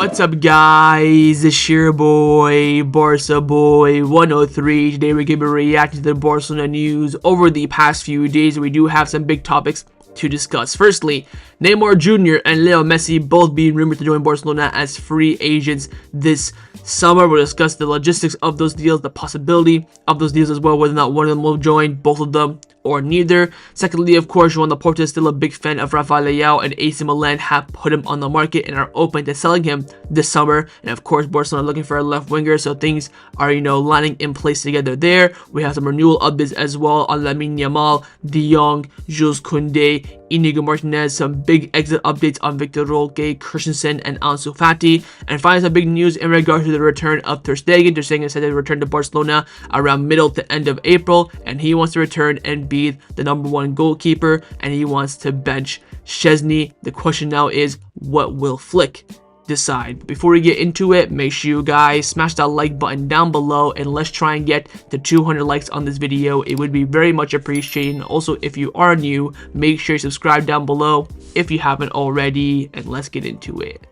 What's up, guys? It's your boy, Barca Boy 103. Today we're going to be reacting to the Barcelona news over the past few days. We do have some big topics to discuss. Firstly, Neymar Jr. and Leo Messi both being rumored to join Barcelona as free agents this summer. We'll discuss the logistics of those deals, the possibility of those deals as well, whether or not one of them will join, both of them, or neither. Secondly, of course, Joan Laporta is still a big fan of Rafael Leao, and AC Milan have put him on the market and are open to selling him this summer. And of course, Barcelona looking for a left winger, so things are, lining in place together there. We have some renewal updates as well on Lamine Yamal, De Jong, Jules Koundé, Iñigo Martínez, some big exit updates on Vitor Roque, Christensen, and Ansu Fati. And finally, some big news in regards to the return of Ter Stegen. Ter Stegen said to return to Barcelona around middle to end of April, and he wants to return and be the #1 goalkeeper, and he wants to bench Szczęsny. The question now is, what will Flick decide? But before we get into it, make sure you guys smash that like button down below, and let's try and get to 200 likes on this video. It would be very much appreciated. And also, if you are new, make sure you subscribe down below if you haven't already, and let's get into it.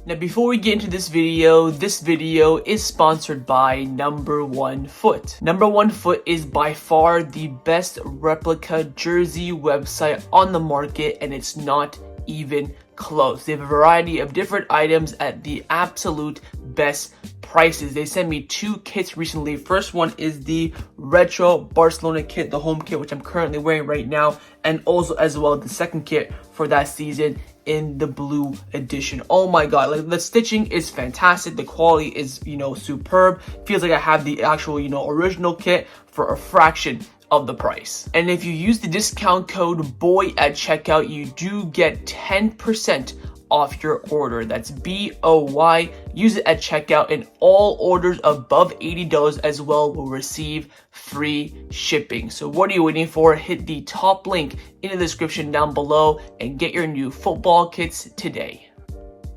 Now, before we get into this video is sponsored by Number One Foot. Number One Foot is by far the best replica jersey website on the market, and it's not even close. They have a variety of different items at the absolute best prices. They sent me 2 kits recently. First one is the retro Barcelona kit, the home kit, which I'm currently wearing right now, and also as well the second kit for that season in the blue edition. Oh my god, like, the stitching is fantastic, the quality is superb. Feels like I have the actual original kit for a fraction of the price. And if you use the discount code BOY at checkout, you do get 10% off your order. That's BOY. Use it at checkout, and all orders above $80 as well will receive free shipping. So what are you waiting for? Hit the top link in the description down below and get your new football kits today.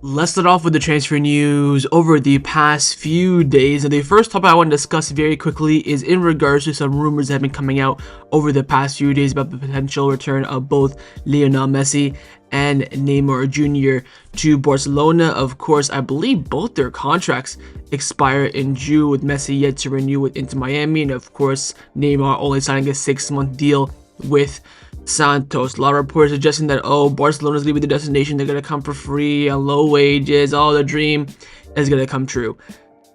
Let's start off with the transfer news over the past few days. And the first topic I want to discuss very quickly is in regards to some rumors that have been coming out over the past few days about the potential return of both Lionel Messi and Neymar Jr. to Barcelona. Of course, I believe both their contracts expire in June, with Messi yet to renew with Inter Miami, and of course Neymar only signing a 6-month deal with Santos. A lot of reports suggesting that, Barcelona is going to be the destination, they're going to come for free and low wages, the dream is going to come true.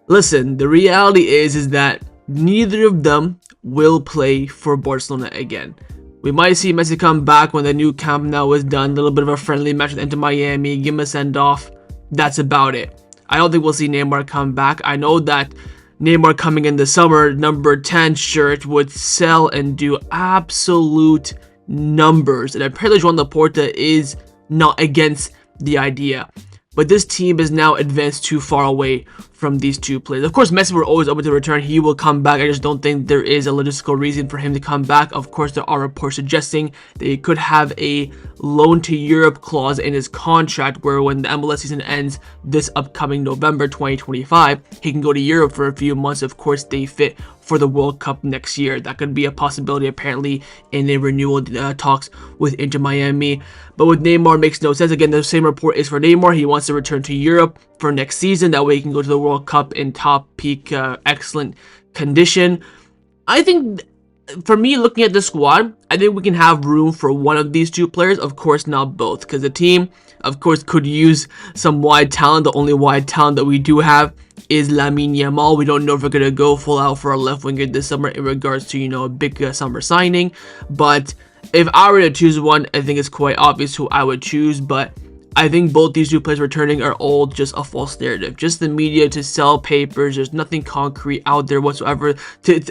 Listen, the reality is that neither of them will play for Barcelona again. We might see Messi come back when the new Camp Nou is done, a little bit of a friendly match with Inter Miami, give him a send-off. That's about it. I don't think we'll see Neymar come back. I know that Neymar coming in the summer, number 10 shirt would sell and do absolute numbers, and apparently Joan Garcia is not against the idea. But this team is now advanced too far away from these two players. Of course, Messi were always open to return. He will come back. I just don't think there is a logistical reason for him to come back. Of course, there are reports suggesting that he could have a loan to Europe clause in his contract, where when the MLS season ends this upcoming November 2025, he can go to Europe for a few months. Of course, they fit for the World Cup next year. That could be a possibility apparently in a renewal talks with Inter Miami. But with Neymar, makes no sense. Again, the same report is for Neymar. He wants to return to Europe for next season. That way he can go to the World Cup in top peak, excellent condition. I think, for me, looking at the squad, I think we can have room for one of these two players. Of course, not both, because the team, of course, could use some wide talent. The only wide talent that we do have is Lamine Yamal. We don't know if we're going to go full out for a left winger this summer in regards to, a big summer signing. But if I were to choose one, I think it's quite obvious who I would choose. But I think both these two players returning are all just a false narrative. Just the media to sell papers. There's nothing concrete out there whatsoever.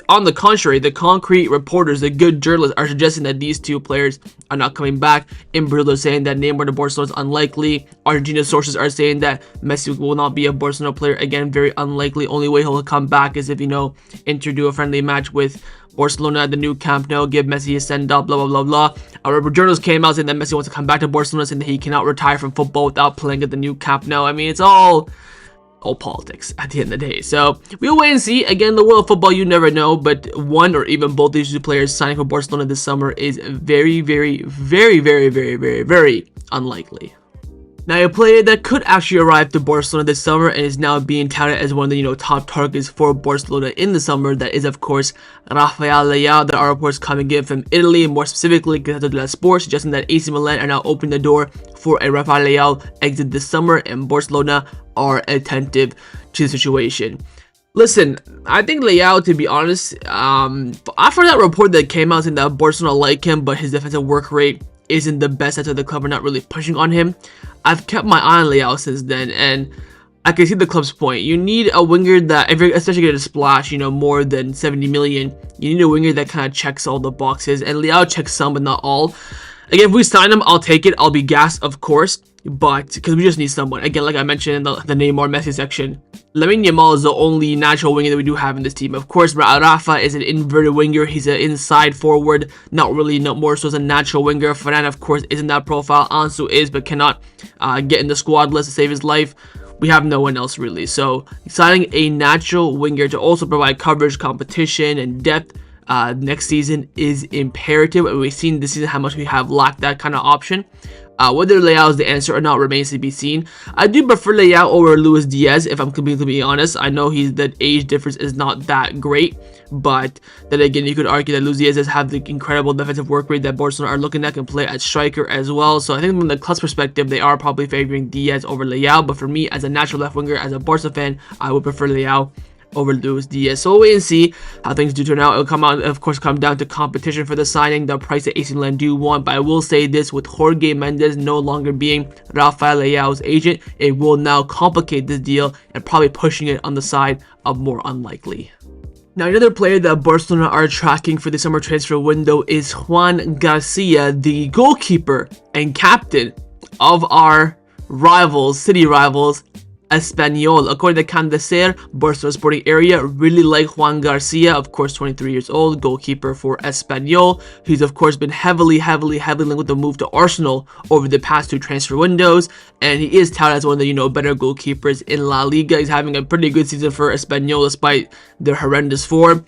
On the contrary, the concrete reporters, the good journalists, are suggesting that these two players are not coming back. In Brazil, they're saying that Neymar to Barcelona is unlikely. Argentina sources are saying that Messi will not be a Barcelona player. Again, very unlikely. Only way he'll come back is if, Inter do a friendly match with Barcelona at the new Camp Nou, give Messi a send-off, blah, blah, blah, blah. Our journalists came out saying that Messi wants to come back to Barcelona, saying that he cannot retire from football without playing at the new Camp Nou. I mean, it's all politics at the end of the day. So we'll wait and see. Again, the world of football, you never know, but one or even both these two players signing for Barcelona this summer is very, very, very, very, very, very, very unlikely. Now, a player that could actually arrive to Barcelona this summer and is now being touted as one of the top targets for Barcelona in the summer, that is of course Rafael Leao. There are reports coming in from Italy, and more specifically Gazzetta dello Sport, suggesting that AC Milan are now opening the door for a Rafael Leao exit this summer, and Barcelona are attentive to the situation. Listen, I think Leao, to be honest, after that report that came out saying that Barcelona like him, but his defensive work rate isn't the best after the club are not really pushing on him, I've kept my eye on Leao since then, and I can see the club's point. You need a winger that, if you're especially going to splash, more than 70 million, you need a winger that kind of checks all the boxes, and Leao checks some, but not all. Again, if we sign him, I'll take it. I'll be gassed, of course, but because we just need someone. Again, like I mentioned in the Neymar Messi section, Lamine Yamal is the only natural winger that we do have in this team. Of course, Rafa is an inverted winger. He's an inside forward, not more so as a natural winger. Fernand, of course, isn't that profile. Ansu is, but cannot get in the squad list to save his life. We have no one else really. So signing a natural winger to also provide coverage, competition, and depth next season is imperative, and we've seen this season how much we have lacked that kind of option. Whether Leao is the answer or not remains to be seen. I do prefer Leao over Luis Diaz, if I'm completely honest. I know the age difference is not that great, but then again, you could argue that Luis Diaz does have the incredible defensive work rate that Barcelona are looking at, can play at striker as well. So I think from the club's perspective, they are probably favoring Diaz over Leao, but for me, as a natural left winger, as a Barca fan, I would prefer Leao over Luis Diaz. So we'll wait and see how things do turn out. It'll come out, of course, come down to competition for the signing, the price that AC Milan do want. But I will say this, with Jorge Mendes no longer being Rafael Leao's agent, it will now complicate this deal and probably pushing it on the side of more unlikely. Now, another player that Barcelona are tracking for the summer transfer window is Joan Garcia, the goalkeeper and captain of our rivals, city rivals, Espanyol. According to Candecer, Barcelona sporting area really like Juan Garcia, of course 23 years old, goalkeeper for Espanyol. He's of course been heavily linked with the move to Arsenal over the past two transfer windows, and he is touted as one of the better goalkeepers in La Liga. He's having a pretty good season for Espanyol despite their horrendous form.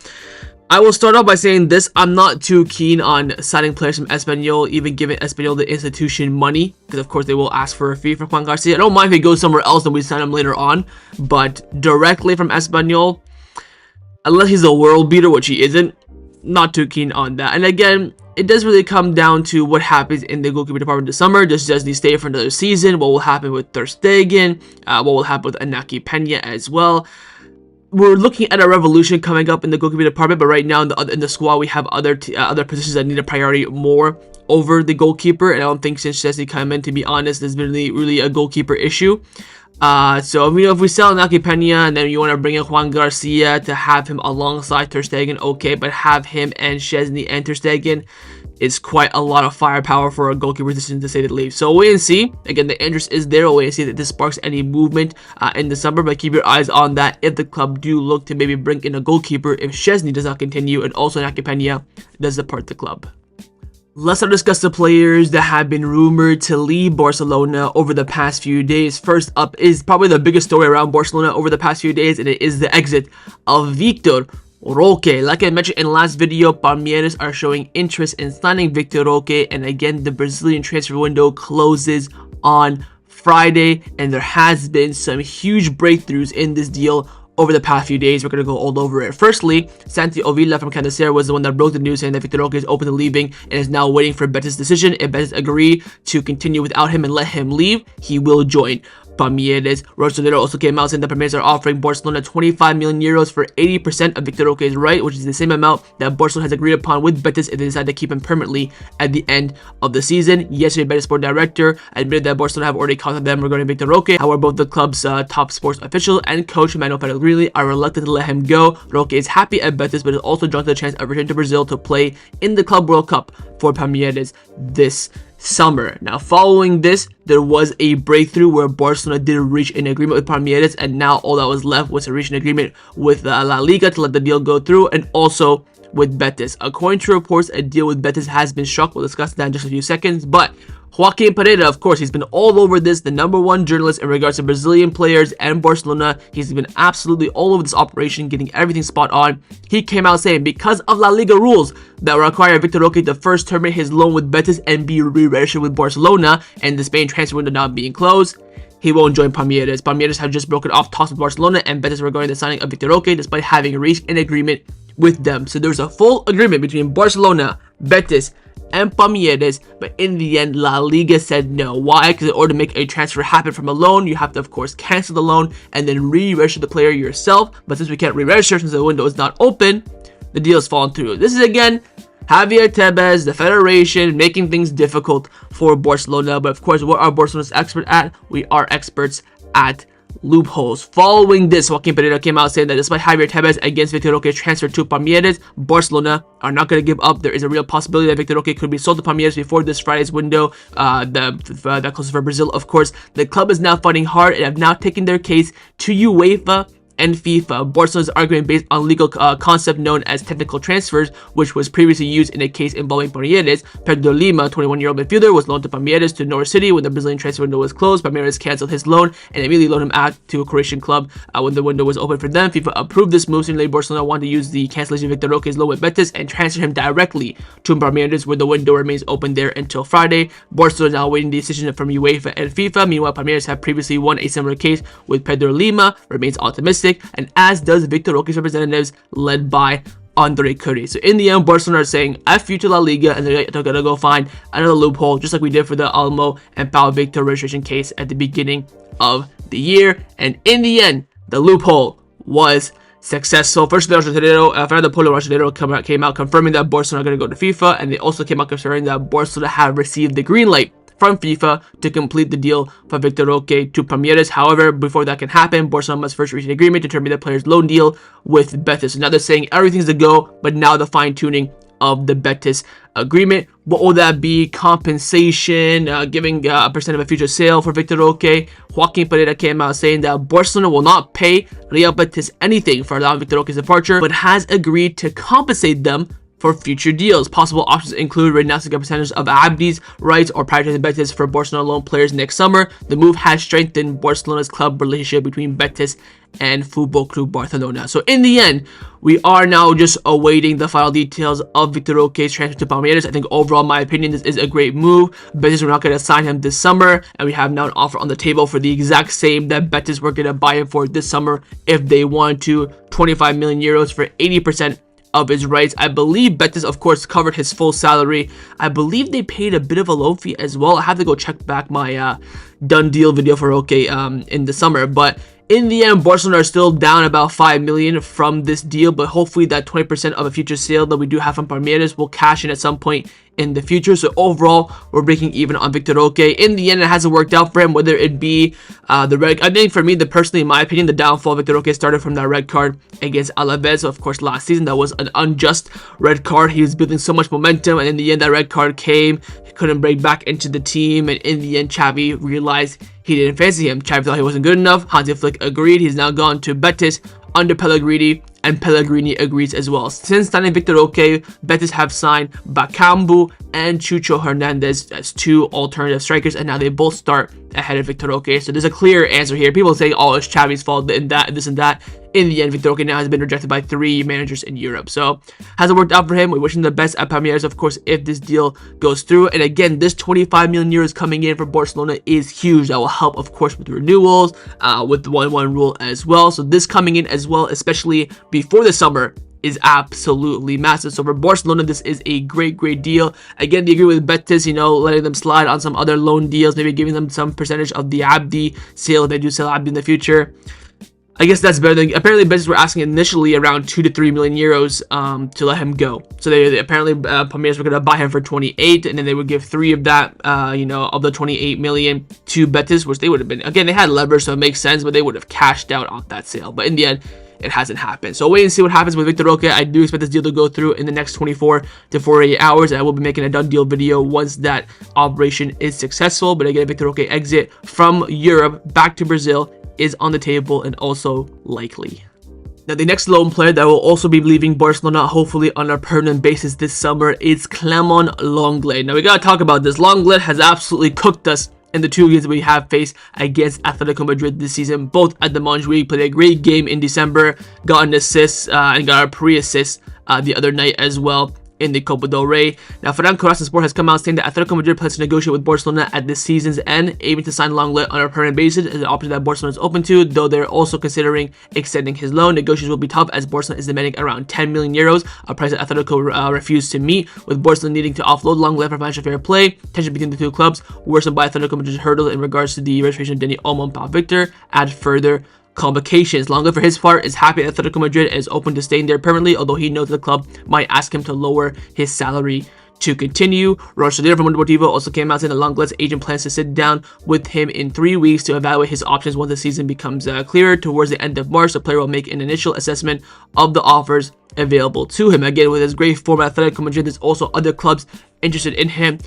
I will start off by saying this: I'm not too keen on signing players from Espanyol, even giving Espanyol the institution money, because of course they will ask for a fee for Juan Garcia. I don't mind if he goes somewhere else and we sign him later on, but directly from Espanyol, unless he's a world beater, which he isn't, not too keen on that. And again, it does really come down to what happens in the goalkeeper department this summer. Does Szczęsny stay for another season? What will happen with Ter Stegen? What will happen with Iñaki Peña as well? We're looking at a revolution coming up in the goalkeeping department, but right now in the squad we have other positions that need a priority more over the goalkeeper, and I don't think since Szczęsny came in, to be honest, there's been really a goalkeeper issue. So if we sell Iñaki Peña and then you want to bring in Juan Garcia to have him alongside Ter Stegen, okay, but have him and Szczęsny and Ter Stegen is quite a lot of firepower for a goalkeeper position, to say the least. So wait and see. Again, the interest is there. We'll wait and see that this sparks any movement in the summer, but keep your eyes on that if the club do look to maybe bring in a goalkeeper if Szczęsny does not continue and also Iñaki Peña does depart the club. Let's now discuss the players that have been rumored to leave Barcelona over the past few days. First up is probably the biggest story around Barcelona over the past few days, and it is the exit of Vitor Roque. Like I mentioned in the last video, Palmeiras are showing interest in signing Vitor Roque, and again, the Brazilian transfer window closes on Friday, and there has been some huge breakthroughs in this deal over the past few days. We're going to go all over it. Firstly, Santi Ovila from Candecer was the one that broke the news saying that Vitor Roque is open to leaving and is now waiting for Betis' decision. If Betis agree to continue without him and let him leave, he will join Palmeiras. Rosonero also came out saying that Palmeiras are offering Barcelona 25 million euros for 80% of Vitor Roque's right, which is the same amount that Barcelona has agreed upon with Betis if they decide to keep him permanently at the end of the season. Yesterday, Betis sport director admitted that Barcelona have already contacted them regarding Vitor Roque. However, both the club's top sports official and coach Manuel Pellegrini are reluctant to let him go. Roque is happy at Betis, but is also drawn to the chance of returning to Brazil to play in the Club World Cup for Palmeiras this summer. Now, following this, there was a breakthrough where Barcelona did reach an agreement with Palmeiras, and now all that was left was to reach an agreement with La Liga to let the deal go through, and also with Betis. According to reports, a deal with Betis has been struck. We'll discuss that in just a few seconds, but Joaquin Pereira, of course, he's been all over this, the #1 journalist in regards to Brazilian players and Barcelona. He's been absolutely all over this operation, getting everything spot on. He came out saying because of La Liga rules that require Vitor Roque to first terminate his loan with Betis and be re-registered with Barcelona, and the Spain transfer window not being closed, he won't join Palmeiras. Palmeiras have just broken off talks with Barcelona and Betis regarding the signing of Vitor Roque, despite having reached an agreement with them. So there's a full agreement between Barcelona, Betis, and Palmeiras, but in the end, La Liga said no. Why? Because in order to make a transfer happen from a loan, you have to, of course, cancel the loan and then re-register the player yourself. But since we can't re-register since the window is not open, the deal has fallen through. This is, again, Javier Tebas, the federation, making things difficult for Barcelona. But, of course, what are Barcelona's expert at? We are experts at loopholes. Following this, Joaquin Pereira came out saying that despite Javier Tebas against Vitor Roque's transfer to Palmeiras, Barcelona are not going to give up. There is a real possibility that Vitor Roque could be sold to Palmeiras before this Friday's window that closes for Brazil. Of course, the club is now fighting hard and have now taken their case to UEFA and FIFA. Barcelona's arguing based on legal concept known as technical transfers, which was previously used in a case involving Palmeiras. Pedro Lima, 21-year-old midfielder, was loaned to Palmeiras to Norwich City when the Brazilian transfer window was closed. Palmeiras cancelled his loan and immediately loaned him out to a Croatian club when the window was open for them. FIFA approved this move, saying Barcelona wanted to use the cancellation of Vitor Roque's loan with Betis and transfer him directly to Palmeiras, where the window remains open there until Friday. Barcelona is now awaiting the decision from UEFA and FIFA. Meanwhile, Palmeiras have previously won a similar case with Pedro Lima, remains optimistic, and as does Vitor Roque's representatives led by Andre Curry. So in the end, Barcelona are saying F you to La Liga, and they're gonna go find another loophole, just like we did for the Olmo and Pau Victor registration case at the beginning of the year. And in the end, the loophole was successful. First, Fernando Polo Rochdero came out confirming that Barcelona are going to go to FIFA, and they also came out confirming that Barcelona have received the green light from FIFA to complete the deal for Vitor Roque to Palmeiras. However, before that can happen, Barcelona must first reach an agreement to terminate the player's loan deal with Betis. So now they're saying everything's a go, but now the fine-tuning of the Betis agreement. What will that be? Compensation, giving a percent of a future sale for Vitor Roque. Joaquin Pereira came out saying that Barcelona will not pay Real Betis anything for allowing Vitor Roque's departure, but has agreed to compensate them for future deals. Possible options include renouncing a percentage of Abdi's rights or prioritizing Betis for Barcelona loan players next summer. The move has strengthened Barcelona's club relationship between Betis and Futbol Club Barcelona. So in the end, we are now just awaiting the final details of Vitor Roque's transfer to Palmeiras. I think overall, in my opinion, this is a great move. Betis were not going to sign him this summer, and we have now an offer on the table for the exact same that Betis were going to buy him for this summer if they wanted to. 25 million euros for 80% of his rights. I believe Betis, of course, covered his full salary. I believe they paid a bit of a loan fee as well. I have to go check back my done deal video for Roque in the summer, but in the end, Barcelona are still down about 5 million from this deal, but hopefully that 20% of a future sale that we do have from Palmeiras will cash in at some point in the future. So overall, we're breaking even on Vitor Roque. In the end, it hasn't worked out for him, whether it be the red. I think for me, personally, in my opinion, the downfall of Vitor Roque started from that red card against Alaves. Of course, last season, that was an unjust red card. He was building so much momentum, and in the end, that red card came. He couldn't break back into the team, and in the end, Xavi realized he didn't fancy him. Xavi thought he wasn't good enough. Hansi Flick agreed. He's now gone to Betis under Pellegrini, and Pellegrini agrees as well. Since signing Vitor Roque, Betis have signed Bakambu and Chucho Hernandez as two alternative strikers, and now they both start ahead of Vitor Roque. So there's a clear answer here. People say, oh, it's Xavi's fault, and that, this and that. In the end, Vitor Roque now has been rejected by 3 managers in Europe. So hasn't worked out for him. We wish him the best at Palmeiras, of course, if this deal goes through. And again, this 25 million euros coming in for Barcelona is huge. That will help, of course, with renewals, with the 1-1 rule as well. So this coming in as well, especially before the summer, is absolutely massive. So for Barcelona, this is a great deal. Again, they agree with Betis, you know, letting them slide on some other loan deals, maybe giving them some percentage of the Abdi sale if they do sell Abdi in the future. I guess that's better than, apparently Betis were asking initially around 2 to 3 million euros to let him go. So they apparently Palmeiras were going to buy him for 28, and then they would give 3 of that, you know, of the 28 million to Betis, which they would have been, again, they had leverage, so it makes sense, but they would have cashed out on that sale. But in the end, it hasn't happened. So wait and see what happens with Vitor Roque. I do expect this deal to go through in the next 24 to 48 hours, and I will be making a done deal video once that operation is successful. But again, Vitor Roque exit from Europe back to Brazil is on the table and also likely. Now, the next loan player that will also be leaving Barcelona, hopefully on a permanent basis this summer, is Clement Lenglet. Now, we gotta talk about this. Lenglet has absolutely cooked us in the 2 games we have faced against Atletico Madrid this season, both at the Montjuic. Played a great game in December, got an assist and got a pre-assist the other night as well in the Copa del Rey. Now, Franco Sport has come out saying that Atletico Madrid plans to negotiate with Barcelona at this season's end, aiming to sign Lenglet on a permanent basis is an option that Barcelona is open to, though they're also considering extending his loan. Negotiations will be tough as Barcelona is demanding around 10 million euros, a price that Atletico refused to meet, with Barcelona needing to offload Lenglet for financial fair play. Tension between the two clubs worsened by Atletico Madrid's hurdle in regards to the registration of Dani, Olmo, and Pau Victor add further complications. Lenglet, for his part, is happy at Atletico Madrid and is open to staying there permanently, although he knows the club might ask him to lower his salary to continue. Roger from Mundo Deportivo also came out saying that Lenglet's agent plans to sit down with him in 3 weeks to evaluate his options once the season becomes clearer. Towards the end of March, the player will make an initial assessment of the offers available to him. Again, with his great form at Atletico Madrid, there's also other clubs interested in him.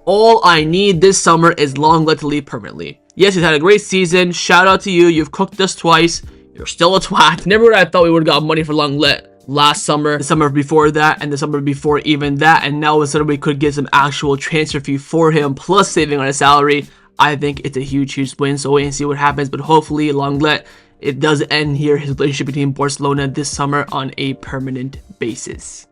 All I need this summer is Lenglet to leave permanently. Yes, he's had a great season. Shout out to you. You've cooked us twice. You're still a twat. Never would I thought we would have got money for Lenglet last summer, the summer before that, and the summer before even that. And now all of a sudden we could get some actual transfer fee for him, plus saving on his salary. I think it's a huge win. So wait and see what happens. But hopefully Lenglet, it does end here, his relationship between Barcelona this summer on a permanent basis.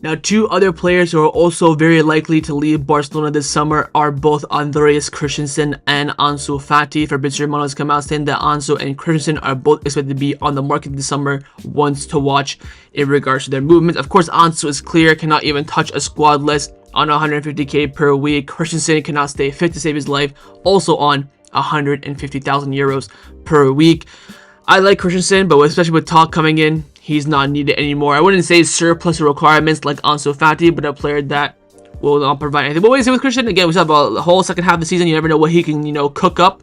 Now, 2 other players who are also very likely to leave Barcelona this summer are both Andreas Christensen and Ansu Fati. Fabrizio Romano has come out saying that Ansu and Christensen are both expected to be on the market this summer, ones to watch in regards to their movements. Of course, Ansu is clear, cannot even touch a squad list on 150k per week. Christensen cannot stay fit to save his life, also on 150,000 euros per week. I like Christensen, but especially with talk coming in, he's not needed anymore. I wouldn't say surplus requirements like Ansu Fati, but a player that will not provide anything. But wait, see with Christian, again, we still have a whole second half of the season. You never know what he can, cook up.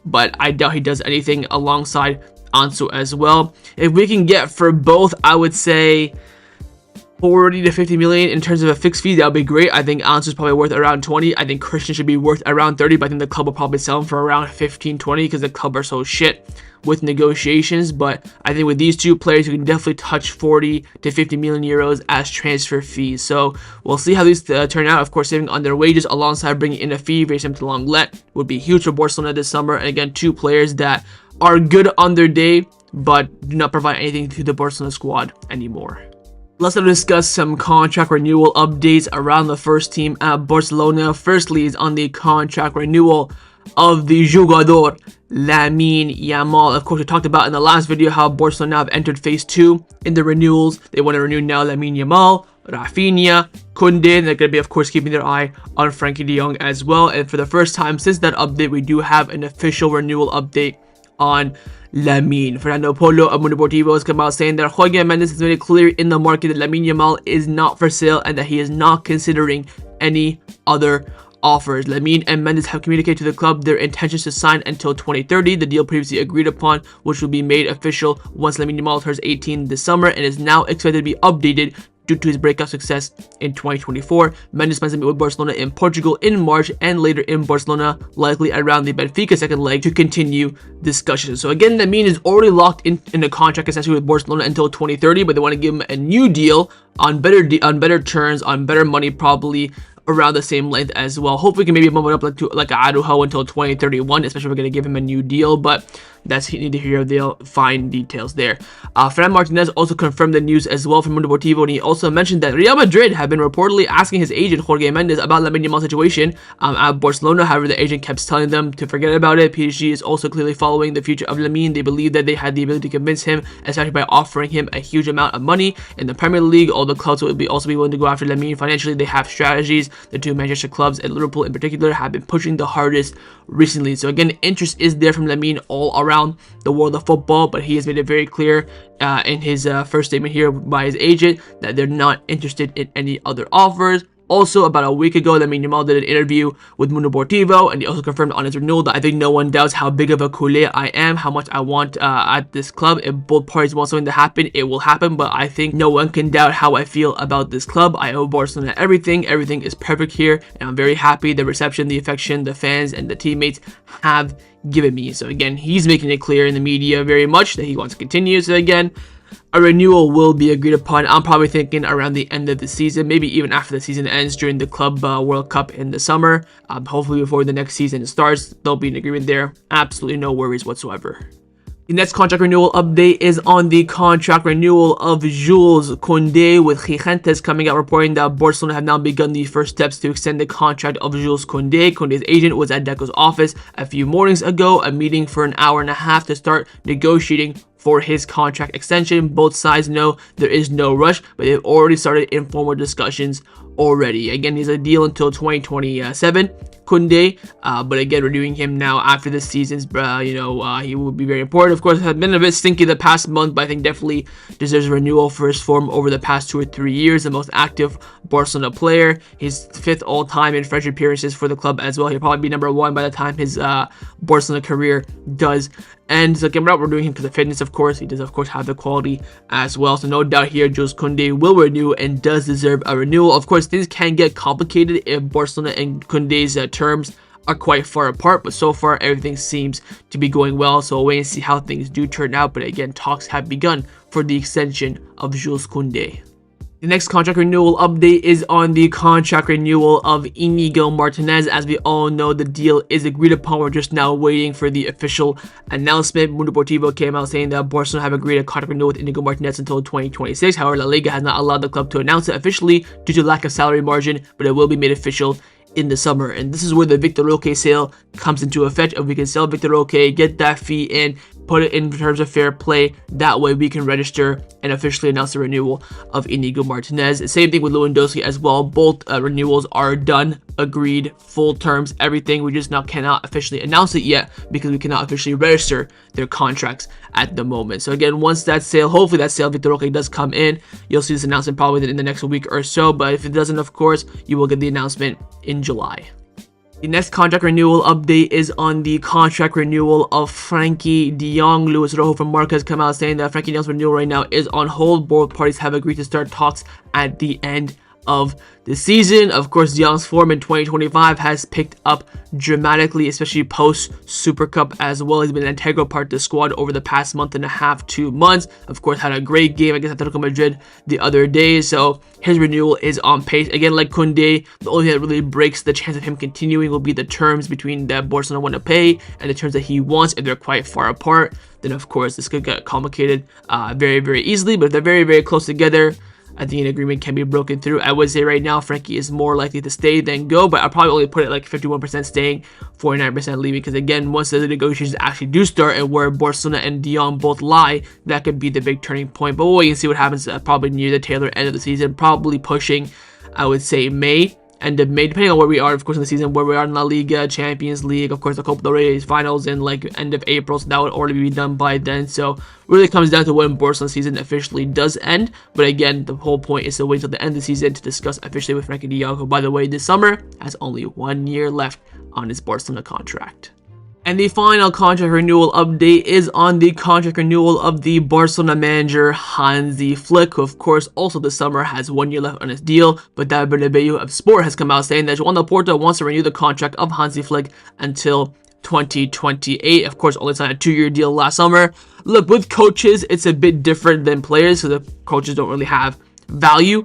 But I doubt he does anything alongside Ansu as well. If we can get for both, I would say 40 to 50 million in terms of a fixed fee, that would be great. I think Ansu is probably worth around 20. I think Christian should be worth around 30, but I think the club will probably sell him for around 15, 20 because the club are so shit with negotiations. But I think with these 2 players, you can definitely touch 40 to 50 million euros as transfer fees. So we'll see how these turn out. Of course, saving on their wages alongside bringing in a fee very similar to Lenglet would be huge for Barcelona this summer. And again, 2 players that are good on their day, but do not provide anything to the Barcelona squad anymore. Let's discuss some contract renewal updates around the first team at Barcelona. Firstly is on the contract renewal of the jugador Lamine Yamal. Of course, we talked about in the last video how Barcelona have entered phase 2 in the renewals. They want to renew now Lamine Yamal, Rafinha, Koundé, and they're going to be, of course, keeping their eye on Frenkie de Jong as well. And for the first time since that update, we do have an official renewal update on Lamine. Fernando Polo of Mundo Deportivo has come out saying that Joan Mendes has made it clear in the market that Lamine Yamal is not for sale and that he is not considering any other offers. Lamine and Mendes have communicated to the club their intentions to sign until 2030, the deal previously agreed upon, which will be made official once Lamine Yamal turns 18 this summer, and is now expected to be updated due to his breakout success in 2024. Mendes plans to meet with Barcelona in Portugal in March and later in Barcelona, likely around the Benfica second leg, to continue discussions. So again, Lamine is already locked in a contract essentially with Barcelona until 2030, but they want to give him a new deal on better terms, on better money, probably around the same length as well. Hopefully we can maybe bump it up like Arujo until 2031, especially if we're going to give him a new deal, but that's neither here nor there. Fine details there. Fran Martinez also confirmed the news as well from Mundo Deportivo, and he also mentioned that Real Madrid have been reportedly asking his agent Jorge Mendes about Lamine Yamal's situation at Barcelona. However, the agent kept telling them to forget about it. PSG is also clearly following the future of Lamine. They believe that they had the ability to convince him, especially by offering him a huge amount of money in the Premier League. All the clubs will also be willing to go after Lamine financially. They have strategies. The 2 Manchester clubs and Liverpool in particular have been pushing the hardest recently. So again, interest is there from Lamine all around the world of football, but he has made it very clear in his first statement here by his agent that they're not interested in any other offers. Also, about a week ago, Lamine Yamal did an interview with Mundo Deportivo, and he also confirmed on his renewal that I think no one doubts how big of a culé I am, how much I want at this club. If both parties want something to happen, it will happen, but I think no one can doubt how I feel about this club. I owe Barcelona everything. Everything is perfect here, and I'm very happy. The reception, the affection, the fans, and the teammates have given me. So again, he's making it clear in the media very much that he wants to continue. So again, a renewal will be agreed upon. I'm probably thinking around the end of the season, maybe even after the season ends during the Club World Cup in the summer. Hopefully before the next season starts, there'll be an agreement there. Absolutely no worries whatsoever. The next contract renewal update is on the contract renewal of Jules Koundé, with Gigantes coming out reporting that Barcelona have now begun the first steps to extend the contract of Jules Koundé. Koundé's agent was at Deco's office a few mornings ago, a meeting for an hour and a half to start negotiating for his contract extension. Both sides know there is no rush, but they've already started informal discussions already. Again, he's a deal until 2027. Koundé, but again, renewing him now after the season's, he will be very important. Of course, has been a bit stinky the past month, but I think definitely deserves a renewal for his form over the past 2 or 3 years. The most active Barcelona player, his 5th all-time in French appearances for the club as well. He'll probably be number 1 by the time his Barcelona career does end. So again, we're doing him because of fitness, of course. He does, of course, have the quality as well. So no doubt here, Jules Koundé will renew and does deserve a renewal. Of course, things can get complicated if Barcelona and Koundé's terms are quite far apart, but so far everything seems to be going well. So we'll wait and see how things do turn out. But again, talks have begun for the extension of Jules Koundé. The next contract renewal update is on the contract renewal of Iñigo Martínez. As we all know, the deal is agreed upon. We're just now waiting for the official announcement. Mundo Deportivo came out saying that Barcelona have agreed a contract renewal with Iñigo Martínez until 2026. However, La Liga has not allowed the club to announce it officially due to lack of salary margin, but it will be made official in the summer. And this is where the Vitor Roque sale comes into effect. If we can sell Vitor Roque, get that fee in, put it in terms of fair play, that way we can register and officially announce the renewal of Iñigo Martínez. Same thing with Lewandowski as well. Both renewals are done, agreed, full terms, everything. We just now cannot officially announce it yet because we cannot officially register their contracts at the moment. So again, once that sale, hopefully that sale Vitor Roque does come in, you'll see this announcement probably in the next week or so. But if it doesn't, of course, you will get the announcement in July. The next contract renewal update is on the contract renewal of Frenkie de Jong. Luis Rojo from Marca has come out saying that Frenkie de Jong's renewal right now is on hold. Both parties have agreed to start talks at the end of the season. Of course, de Jong's form in 2025 has picked up dramatically, especially post Super Cup as well. He's been an integral part of the squad over the past month and a half, 2 months. Of course, had a great game against Atletico Madrid the other day, so his renewal is on pace. Again, like Koundé, the only thing that really breaks the chance of him continuing will be the terms between that Barcelona want to pay and the terms that he wants. If they're quite far apart, then of course this could get complicated very, very easily. But if they're very, very close together, I think an agreement can be broken through. I would say right now Frenkie is more likely to stay than go, but I'll probably only put it like 51% staying, 49% leaving, because again, once the negotiations actually do start and where Barcelona and de Jong both lie, that could be the big turning point. But we'll wait and see what happens probably near the tail end of the season, probably pushing, I would say, May, end of May, depending on where we are, of course, in the season, where we are in La Liga, Champions League, of course, the Copa del Rey finals in like end of April, so that would already be done by then. So really comes down to when Barcelona's season officially does end. But again, the whole point is to wait till the end of the season to discuss officially with Frenkie de Jong, who, by the way, this summer has only 1 year left on his Barcelona contract. And the final contract renewal update is on the contract renewal of the Barcelona manager Hansi Flick, who of course also this summer has 1 year left on his deal. But David Bernabeu of Sport has come out saying that Joan Laporta wants to renew the contract of Hansi Flick until 2028. Of course, only signed a 2-year deal last summer. Look, with coaches, it's a bit different than players, so the coaches don't really have value.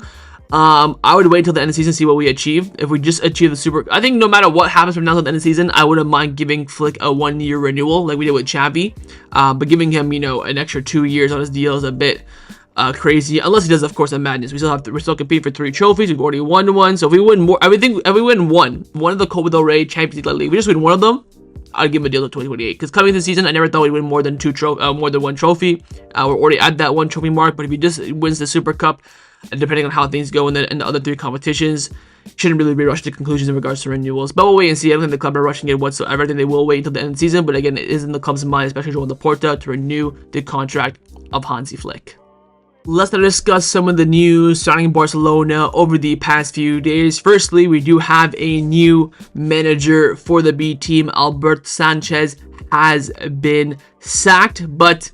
I would wait until the end of the season to see what we achieve. If we just achieve the super, I think no matter what happens from now to the end of the season, I wouldn't mind giving Flick a 1-year renewal like we did with Xavi. But giving him, an extra 2 years on his deal is a bit crazy, unless he does, of course, a madness. We're still competing for 3 trophies. We've already won 1, so if we win more, if we win one of the Copa del Rey, Champions League, La Liga, we just win one of them, I'd give him a deal to 2028. Because coming this season, I never thought we'd win more than one trophy. We're already at that 1 trophy mark. But if he just wins the Super Cup, and depending on how things go in the other 3 competitions, shouldn't really be rushed to conclusions in regards to renewals. But we'll wait and see. I don't think the club are rushing it whatsoever. I think they will wait until the end of the season. But again, it is in the club's mind, especially Joan Laporta, to renew the contract of Hansi Flick. Let's now discuss some of the news surrounding Barcelona over the past few days. Firstly, we do have a new manager for the B team. Albert Sanchez has been sacked, but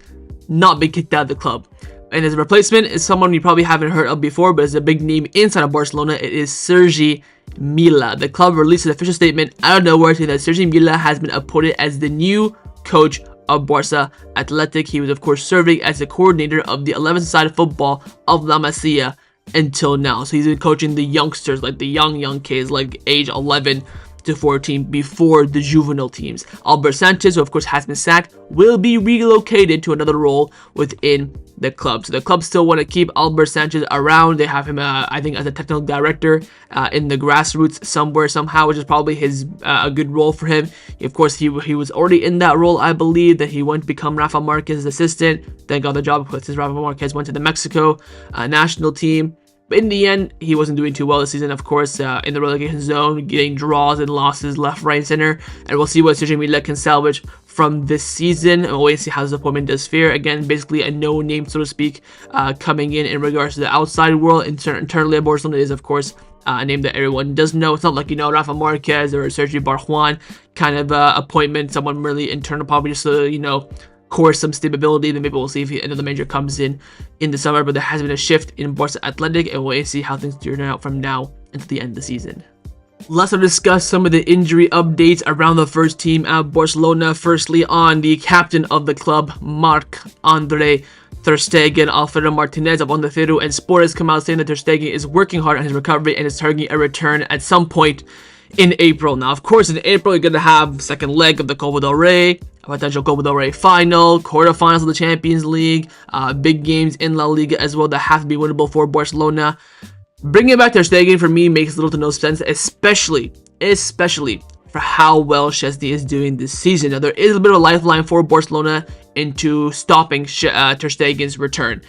not been kicked out of the club. And his replacement is someone you probably haven't heard of before, but is a big name inside of Barcelona. It is Sergi Mila. The club released an official statement out of nowhere saying that Sergi Mila has been appointed as the new coach of Barca Athletic. He was, of course, serving as the coordinator of the 11th side of football of La Masia until now. So he's been coaching the youngsters, like the young kids, like age 11 to 14 before the juvenile teams. Albert Sanchez, who of course has been sacked, will be relocated to another role within the club. So the club still want to keep Albert Sanchez around. They have him, I think, as a technical director in the grassroots somewhere, somehow, which is probably his a good role for him. Of course, he was already in that role, I believe, that he went to become Rafa Marquez's assistant, then got the job since Rafa Marquez went to the Mexico national team. But in the end, he wasn't doing too well this season, of course, in the relegation zone, getting draws and losses left, right, and center. And we'll see what Stegen and Wojciech can salvage from this season. And we'll wait and see how his appointment does fare. Again, basically a no-name, so to speak, coming in regards to the outside world. Internally at Barcelona is, of course, a name that everyone does know. It's not like, Rafa Marquez or Sergio Barjuan kind of appointment, someone really internal, probably just course some stability. Then maybe we'll see if another manager comes in the summer. But there has been a shift in Barca Athletic, and we'll see how things turn out from now until the end of the season. Let's discuss some of the injury updates around the first team at Barcelona. Firstly, on the captain of the club, Marc-André, Ter Stegen, Alfredo Martinez of Onda Cero and Sport has come out saying that Ter Stegen is working hard on his recovery and is targeting a return at some point in April. Now, of course, in April, you're going to have second leg of the Copa del Rey, a potential Copa del Rey final, quarterfinals of the Champions League, big games in La Liga as well that have to be winnable for Barcelona. Bringing back Ter Stegen for me makes little to no sense, especially for how well Szczęsny is doing this season. Now, there is a bit of a lifeline for Barcelona into stopping Ter Stegen's return.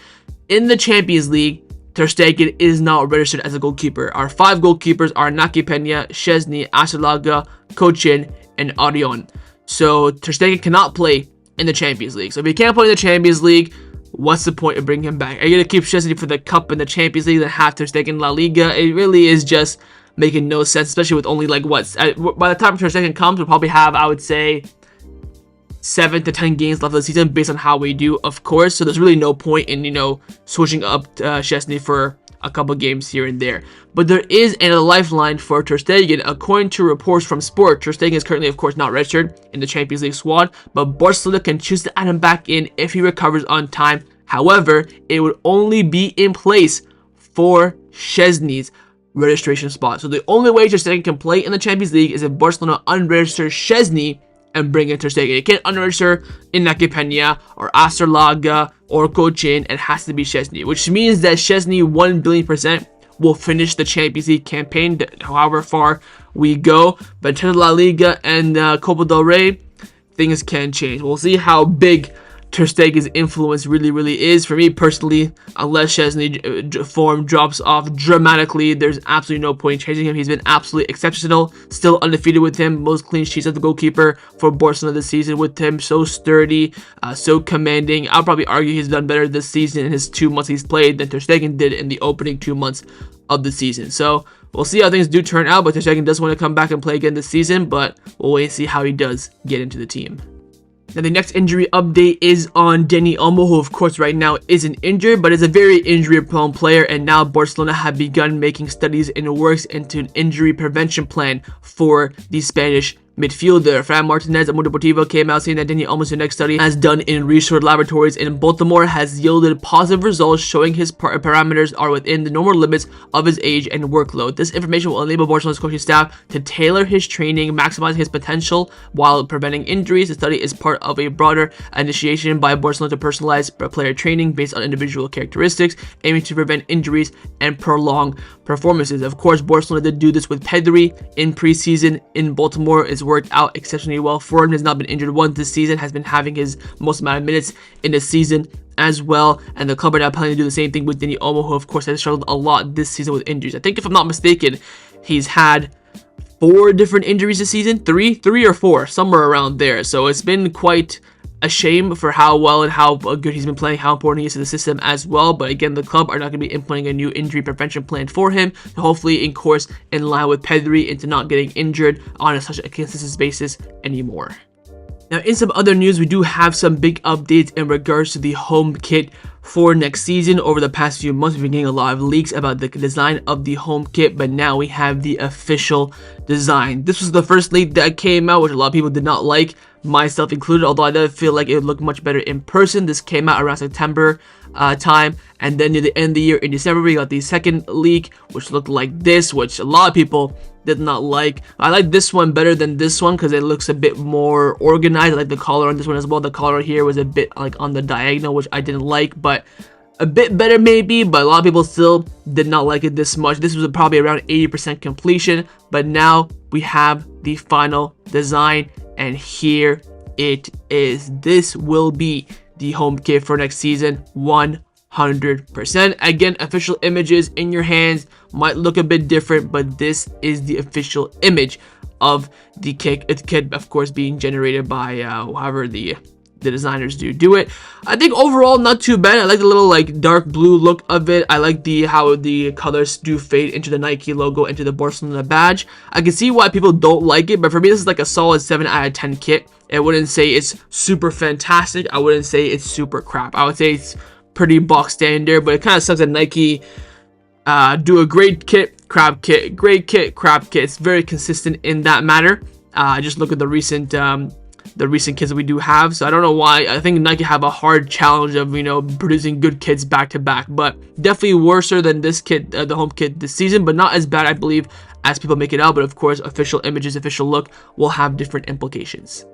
In the Champions League, Ter Stegen is not registered as a goalkeeper. Our 5 goalkeepers are Naki Peña, Szczęsny, Asalaga, Kochin, and Orion. So Ter Stegen cannot play in the Champions League. So if he can't play in the Champions League, what's the point of bringing him back? Are you going to keep Szczęsny for the Cup in the Champions League and have Ter Stegen in La Liga? It really is just making no sense, especially with only by the time Ter Stegen comes, we'll probably have, I would say, 7 to 10 games left of the season based on how we do, of course. So there's really no point in, switching up Szczęsny for a couple games here and there. But there is a lifeline for Ter Stegen. According to reports from Sport, Ter Stegen is currently, of course, not registered in the Champions League squad, but Barcelona can choose to add him back in if he recovers on time. However, it would only be in place for Szczęsny's registration spot. So the only way Ter Stegen can play in the Champions League is if Barcelona unregisters Szczęsny and bring in Ter Stegen. You can't unregister Iñaki Peña or Asalaga or Kochin. It has to be Szczęsny, which means that Szczęsny 1,000,000,000% will finish the Champions League campaign, however far we go. But in terms of La Liga and Copa del Rey, things can change. We'll see how big Ter Stegen's influence really is. For me personally, unless Szczęsny form drops off dramatically, there's absolutely no point in changing him. He's been absolutely exceptional, still undefeated with him, most clean sheets as the goalkeeper for Barcelona this season with him, so sturdy, so commanding. I'll probably argue he's done better this season in his 2 months he's played than Ter Stegen did in the opening 2 months of the season. So we'll see how things do turn out, but Ter Stegen does want to come back and play again this season, but we'll wait and see how he does get into the team. Now, the next injury update is on Dani Olmo, who of course right now isn't injured, but is a very injury-prone player, and now Barcelona have begun making studies and works into an injury prevention plan for the Spanish midfielder. Fran Martinez at Mundo Deportivo came out saying that Dani Olmo's next study, as done in research laboratories in Baltimore, has yielded positive results showing his parameters are within the normal limits of his age and workload. This information will enable Barcelona's coaching staff to tailor his training, maximize his potential while preventing injuries. The study is part of a broader initiation by Barcelona to personalize player training based on individual characteristics, aiming to prevent injuries and prolong performances. Of course, Barcelona did do this with Pedri in preseason in Baltimore. It's worked out exceptionally well for him. Has not been injured once this season, has been having his most amount of minutes in the season as well, and the club are now planning to do the same thing with Dani Olmo, who of course has struggled a lot this season with injuries. I think, if I'm not mistaken, he's had 4 different injuries this season, 3 or 4, somewhere around there. So it's been quite a shame for how well and how good he's been playing, how important he is to the system as well. But again, the club are not going to be implementing a new injury prevention plan for him, hopefully in course in line with Pedri into not getting injured on such a consistent basis anymore. Now, in some other news, we do have some big updates in regards to the home kit for next season. Over the past few months, we've been getting a lot of leaks about the design of the home kit, but now we have the official design. This was the first leak that came out, which a lot of people did not like, myself included, although I did feel like it would look much better in person. This came out around September time, and then near the end of the year in December, we got the second leak, which looked like this, which a lot of people did not like. I like this one better than this one because it looks a bit more organized. I like the collar on this one as well. The collar here was a bit like on the diagonal, which I didn't like, but a bit better maybe. But a lot of people still did not like it this much. This was probably around 80% completion, but now we have the final design, and here it is. This will be the home kit for next season, 100%. Again, official images in your hands might look a bit different, but this is the official image of the kit. It's kit, of course, being generated by however the designers do it. I think overall not too bad. I like the little like dark blue look of it. I like how the colors do fade into the Nike logo, into the Barcelona badge. I can see why people don't like it, but for me this is like a solid 7 out of 10 kit. I wouldn't say it's super fantastic. I wouldn't say it's super crap. I would say it's pretty box standard, but it kind of sucks that Nike do a great kit, crap kit, great kit, crap kit. It's very consistent in that matter. Just look at the recent kits that we do have. So I don't know why. I think Nike have a hard challenge of, you know, producing good kits back to back, but definitely worser than this kit, the home kit this season, but not as bad, I believe, as people make it out. But of course, official images, official look will have different implications.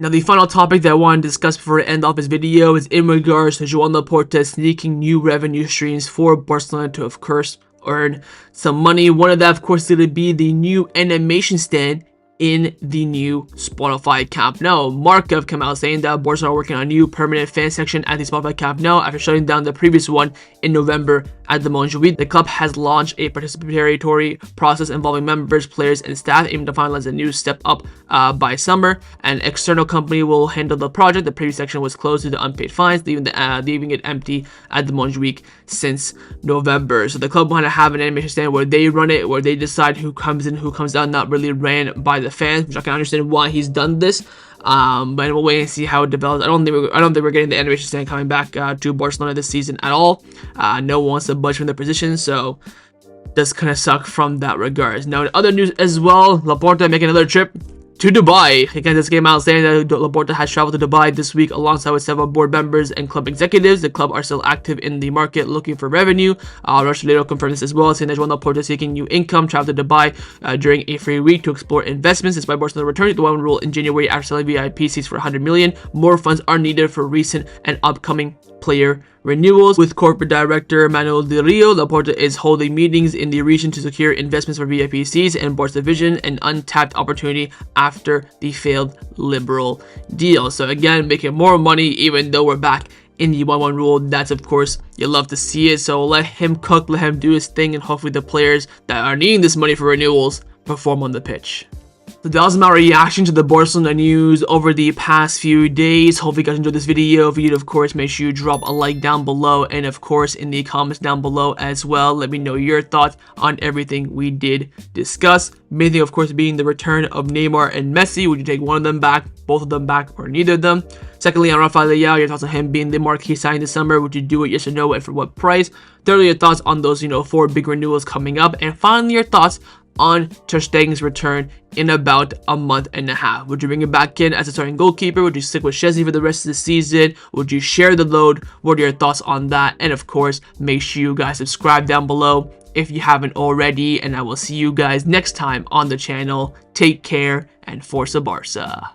Now, the final topic that I want to discuss before I end off this video is in regards to Joan Laporta sneaking new revenue streams for Barcelona to, of course, earn some money. One of that, of course, is going to be the new animation stand in the new Spotify Camp Nou. Mark have come out saying that Barcelona are working on a new permanent fan section at the Spotify Camp Nou after shutting down the previous one in November at the Montjuic. The club has launched a participatory process involving members, players, and staff, aiming to finalize a new step up by summer. An external company will handle the project. The previous section was closed due to unpaid fines, leaving it empty at the Montjuic since November. So the club want to have an animation stand where they run it, where they decide who comes in, who comes out, not really ran by the fans, which I can understand why he's done this. But we'll wait and see how it develops. I don't think we're getting the animation stand coming back to Barcelona this season at all. No one wants to budge from their position, so that's kind of suck from that regards. Now, in other news as well, Laporta making another trip to Dubai. Again, this came out saying that Laporta has traveled to Dubai this week alongside with several board members and club executives. The club are still active in the market looking for revenue. Rafael confirmed this as well, saying that Joan Laporta is seeking new income, traveled to Dubai during a free week to explore investments. Despite Barcelona returning to the one rule in January after selling VIP seats for 100 million, more funds are needed for recent and upcoming player renewals. With corporate director Manuel de Rio, Laporta is holding meetings in the region to secure investments for VIP seats and Barca's division, an untapped opportunity after the failed Liberal deal. So again, making more money even though we're back in the 1-1 rule. That's, of course, you love to see it. So let him cook, let him do his thing, and hopefully the players that are needing this money for renewals perform on the pitch. So that was my reaction to the Barcelona news over the past few days. Hopefully you guys enjoyed this video. If you did, of course, make sure you drop a like down below, and of course in the comments down below as well. Let me know your thoughts on everything we did discuss. Main thing, of course, being the return of Neymar and Messi. Would you take one of them back, both of them back, or neither of them? Secondly, on Rafael Leao, your thoughts on him being the marquee signing this summer. Would you do it, yes or no, and for what price? Thirdly, your thoughts on those, 4 big renewals coming up. And finally, your thoughts on Ter Stegen's return in about a month and a half. Would you bring him back in as a starting goalkeeper? Would you stick with Szczęsny for the rest of the season? Would you share the load? What are your thoughts on that? And of course, make sure you guys subscribe down below if you haven't already, and I will see you guys next time on the channel. Take care, and Forza Barca.